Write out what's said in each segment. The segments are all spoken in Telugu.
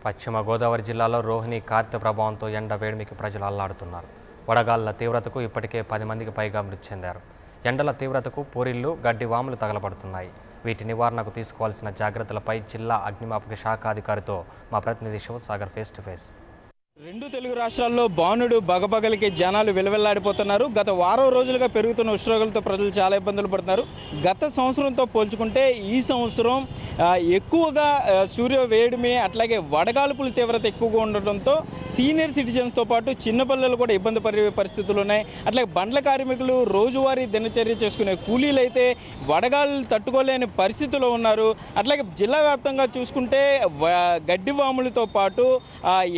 పశ్చిమ గోదావరి జిల్లాలో రోహిణి కార్తె ప్రభావంతో ఎండ వేడిమికి ప్రజలు అల్లాడుతున్నారు. వడగాళ్ల తీవ్రతకు ఇప్పటికే 10 మందికి పైగా మృతి చెందారు. ఎండల తీవ్రతకు పూరిళ్లు, గడ్డి వాములు తగలబడుతున్నాయి. వీటి నివారణకు తీసుకోవాల్సిన జాగ్రత్తలపై జిల్లా అగ్నిమాపక శాఖ అధికారితో మా ప్రతినిధి శివసాగర్ ఫేస్ టు ఫేస్. రెండు తెలుగు రాష్ట్రాల్లో బాణుడు బగబగలికి జనాలు విలవిల్లాడిపోతున్నారు. గత వారం రోజులుగా పెరుగుతున్న ఉష్ణోగ్రతతో ప్రజలు చాలా ఇబ్బందులు పడుతున్నారు. గత సంవత్సరంతో పోల్చుకుంటే ఈ సంవత్సరం ఎక్కువగా సూర్య వేడిమి అట్లాగే వడగాల్పుల తీవ్రత ఎక్కువగా ఉండడంతో సీనియర్ సిటిజన్స్తో పాటు చిన్నపిల్లలు కూడా ఇబ్బంది పడే పరిస్థితులు ఉన్నాయి. అట్లాగే బండ్ల కార్మికులు రోజువారీ దినచర్య చేసుకునే కూలీలు అయితే వడగాలు తట్టుకోలేని పరిస్థితుల్లో ఉన్నారు. అట్లాగే జిల్లా వ్యాప్తంగా చూసుకుంటే గడ్డివాములతో పాటు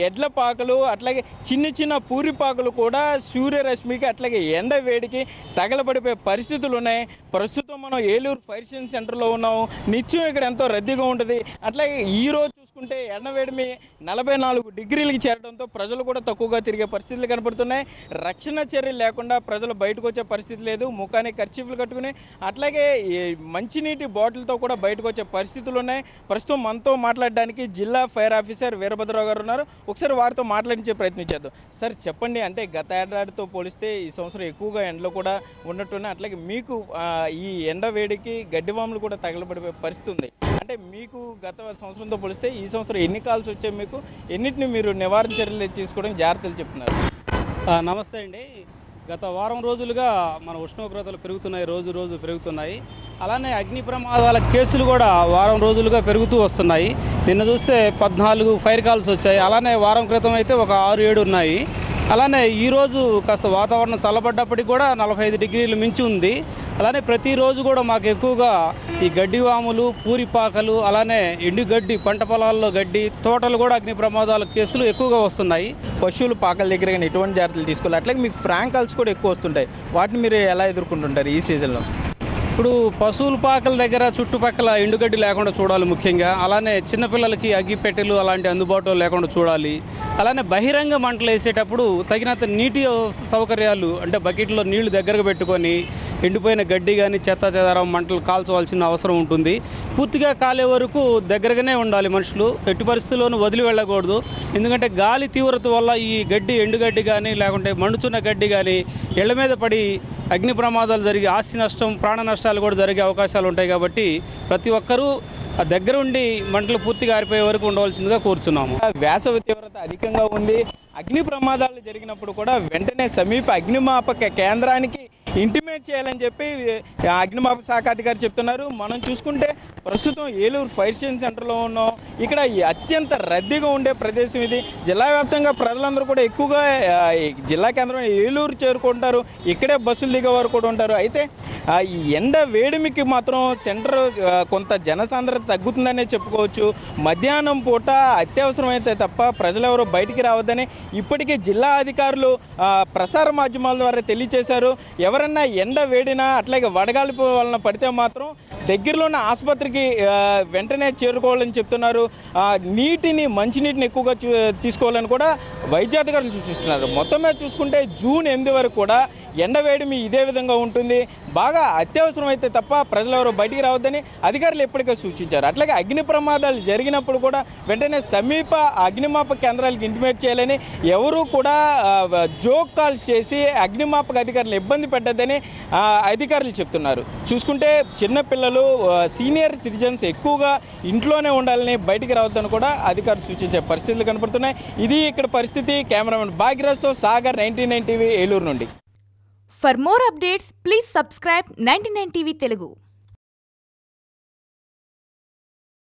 ఎడ్ల పాకలు అట్లాగే చిన్న చిన్న పూరిపాకులు కూడా సూర్యరశ్మికి అట్లాగే ఎండ వేడికి తగలబడిపోయే పరిస్థితులు ఉన్నాయి. ప్రస్తుతం మనం ఏలూరు ఫైర్ స్టేషన్ సెంటర్లో ఉన్నాము. నిత్యం ఇక్కడ ఎంతో రద్దీగా ఉంటుంది. అట్లాగే ఈరోజు చూసుకుంటే ఎండవేడిమి 44 డిగ్రీలకి చేరడంతో ప్రజలు కూడా తక్కువగా తిరిగే పరిస్థితులు కనపడుతున్నాయి. రక్షణ చర్యలు లేకుండా ప్రజలు బయటకు వచ్చే పరిస్థితి లేదు. ముఖానికి కర్చీఫ్లు కట్టుకుని అట్లాగే మంచినీటి బాటిల్తో కూడా బయటకు వచ్చే పరిస్థితులు ఉన్నాయి. ప్రస్తుతం మనతో మాట్లాడడానికి జిల్లా ఫైర్ ఆఫీసర్ వీరభద్రరావు గారు ఉన్నారు. ఒకసారి వారితో మాట్లాడించే ప్రయత్నించేద్దాం. సార్ చెప్పండి, అంటే గత ఏడాదితో పోలిస్తే ఈ సంవత్సరం ఎక్కువగా ఎండలు కూడా ఉన్నట్టున్నాయి. అట్లాగే మీకు ఈ ఎండ వేడికి గడ్డివాములు కూడా తగలబడిపోయే పరిస్థితి ఉంది. అంటే మీకు గత సంవత్సరంతో పోలిస్తే ఈ సంవత్సరం ఎన్ని కాల్స్ వచ్చాయి, మీకు ఎన్నిటిని మీరు నివారణ చర్యలు తీసుకోవడం జాగ్రత్తలు చెప్తున్నారు? నమస్తే అండి. గత వారం రోజులుగా మన ఉష్ణోగ్రతలు పెరుగుతున్నాయి, రోజు పెరుగుతున్నాయి. అలానే అగ్ని ప్రమాదాల కేసులు కూడా వారం రోజులుగా పెరుగుతూ వస్తున్నాయి. నిన్న చూస్తే 14 ఫైర్ కాల్స్ వచ్చాయి. అలానే వారం క్రితం అయితే ఒక 6-7 ఉన్నాయి. అలానే ఈరోజు కాస్త వాతావరణం చల్లబడ్డప్పటికి కూడా 45 డిగ్రీలు మించి ఉంది. అలానే ప్రతిరోజు కూడా మాకు ఎక్కువగా ఈ గడ్డివాములు, పూరిపాకలు, అలానే ఎండుగడ్డి, పంట పొలాల్లో గడ్డి, తోటలు కూడా అగ్ని ప్రమాదాల కేసులు ఎక్కువగా వస్తున్నాయి. పశువుల పాకల దగ్గర కానీ ఎటువంటి జాగ్రత్తలు తీసుకోవాలి? అట్లాగే మీకు ఫ్రాంక్ కాల్స్ కూడా ఎక్కువ వస్తుంటాయి. వాటిని మీరు ఎలా ఎదుర్కొంటుంటారు ఈ సీజన్లో? ఇప్పుడు పశువుల పాకల దగ్గర చుట్టుపక్కల ఎండుగడ్డి లేకుండా చూడాలి ముఖ్యంగా. అలానే చిన్నపిల్లలకి అగ్గిపెట్టెలు అలాంటి అందుబాటులో లేకుండా చూడాలి. అలానే బహిరంగ మంటలు వేసేటప్పుడు తగినంత నీటి సౌకర్యాలు, అంటే బకెట్లో నీళ్లు దగ్గరకు పెట్టుకొని ఎండిపోయిన గడ్డి కానీ చెత్త చెదారం మంటలు కాల్చవలసిన అవసరం ఉంటుంది. పూర్తిగా కాలే వరకు దగ్గరగానే ఉండాలి మనుషులు. ఎట్టి పరిస్థితుల్లోనూ వదిలి వెళ్ళకూడదు. ఎందుకంటే గాలి తీవ్రత వల్ల ఈ గడ్డి, ఎండుగడ్డి కానీ లేకుంటే మండుతున్న గడ్డి కానీ ఇళ్ల మీద పడి అగ్ని ప్రమాదాలు జరిగి ఆస్తి నష్టం, ప్రాణ నష్టాలు కూడా జరిగే అవకాశాలు ఉంటాయి. కాబట్టి ప్రతి ఒక్కరూ దగ్గరుండి మంటలు పూర్తిగా ఆరిపోయే వరకు ఉండవలసిందిగా కోరుచున్నాము. వేసవి తీవ్రత అధికంగా ఉంది. అగ్ని ప్రమాదాలు జరిగినప్పుడు కూడా వెంటనే సమీప అగ్నిమాపక కేంద్రానికి ఇంటిమేట్ చేయాలని చెప్పి అగ్నిమాపక శాఖ అధికారి చెప్తున్నారు. మనం చూసుకుంటే ప్రస్తుతం ఏలూరు ఫైర్ స్టేషన్ సెంటర్లో ఉన్నాం. ఇక్కడ అత్యంత రద్దీగా ఉండే ప్రదేశం ఇది. జిల్లా వ్యాప్తంగా ప్రజలందరూ కూడా ఎక్కువగా జిల్లా కేంద్రం ఏలూరు చేరుకుంటారు. ఇక్కడే బస్సులు దిగే వారు కూడా ఉంటారు. అయితే ఈ ఎండ వేడిమికి మాత్రం సెంటర్ కొంత జనసాంద్రత తగ్గుతుందనే చెప్పుకోవచ్చు. మధ్యాహ్నం పూట అత్యవసరమైతే తప్ప ప్రజలెవరూ బయటికి రావద్దని ఇప్పటికే జిల్లా అధికారులు ప్రసార మాధ్యమాల ద్వారా తెలియజేశారు. ఎవరన్నా ఎండ వేడినా అట్లాగే వడగాల్పు వలన పడితే మాత్రం దగ్గరలోన్న ఆసుపత్రికి వెంటనే చేరుకోవాలని చెప్తున్నారు. మంచినీటిని ఎక్కువగా తీసుకోవాలని కూడా వైద్యాధికారులు సూచిస్తున్నారు. మొత్తం మీద చూసుకుంటే జూన్ 8 వరకు కూడా ఎండవేడిమి ఇదే విధంగా ఉంటుంది. బాగా అత్యవసరం అయితే తప్ప ప్రజలెవరూ బయటికి రావద్దని అధికారులు ఎప్పటికే సూచించారు. అట్లాగే అగ్ని ప్రమాదాలు జరిగినప్పుడు కూడా వెంటనే సమీప అగ్నిమాపక కేంద్రాలకు ఇంటిమేట్ చేయాలని, ఎవరూ కూడా జోక్ కాల్స్ చేసి అగ్నిమాపక అధికారులు ఇబ్బంది పెట్టద్దని అధికారులు చెప్తున్నారు. చూసుకుంటే చిన్నపిల్లలు, సీనియర్ సిటిజన్స్ ఎక్కువగా ఇంట్లోనే ఉండాలని, బయటికి రావద్దని కూడా అధికారులు సూచించే పరిస్థితులు కనపడుతున్నాయి. ఇది ఇక్కడ పరిస్థితి. కెమెరామెన్ భాగ్యరాజ్తో సాగర్, 99 టీవీ, ఏలూరు నుండి. For more updates, please subscribe 99 TV Telugu.